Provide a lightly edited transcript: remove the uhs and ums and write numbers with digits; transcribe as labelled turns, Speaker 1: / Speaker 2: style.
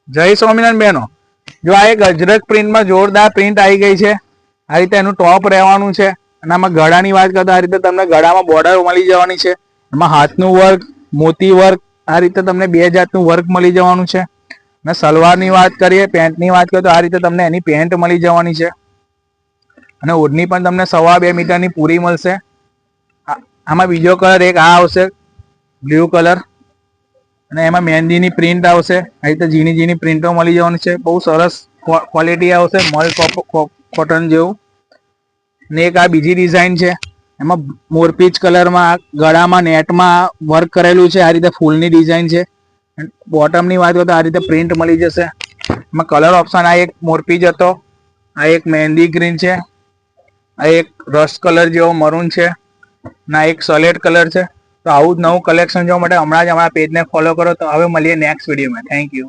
Speaker 1: જય સ્વામિનારાયણ બહેનો, જો આ એક અજરક પ્રિન્ટમાં જોરદાર પ્રિન્ટ આવી ગઈ છે. આ રીતે એનું ટોપ રહેવાનું છે. અને આમાં ગળાની વાત કરતા આ રીતે તમને ગળામાં બોર્ડર મળી જવાની છે. એમાં હાથનું વર્ક, મોતી વર્ક, આ રીતે તમને બે જાતનું વર્ક મળી જવાનું છે. અને સલવારની વાત કરીએ, પેન્ટની વાત કરીએ તો આ રીતે તમને એની પેન્ટ મળી જવાની છે. અને ઓઢણી પણ તમને 2.5 મીટરની પૂરી મળશે. આમાં બીજો કલર એક આ આવશે, બ્લુ કલર, અને એમાં મહેંદીની પ્રિન્ટ આવશે. આ રીતે ઝીણી ઝીણી પ્રિન્ટો મળી જવાની છે. બહુ સરસ ક્વોલિટી આવશે, મલ કોટન જેવું. ને એક આ બીજી ડિઝાઇન છે, એમાં મોરપીચ કલરમાં ગળામાં નેટમાં વર્ક કરેલું છે. આ રીતે ફૂલની ડિઝાઇન છે. બોટમની વાત કરીએ તો આ રીતે પ્રિન્ટ મળી જશે. એમાં કલર ઓપ્શન આ એક મોરપીચ હતો, આ એક મહેંદી ગ્રીન છે, આ એક રસ્ટ કલર જેવો મરૂન છે, ના એક સલેટ કલર છે. તો આવું જ નવું કલેક્શન જોવા માટે હમણાં જ અમારા પેજને ફોલો કરો. તો હવે મળીએ નેક્સ્ટ વિડીયોમાં. Thank you.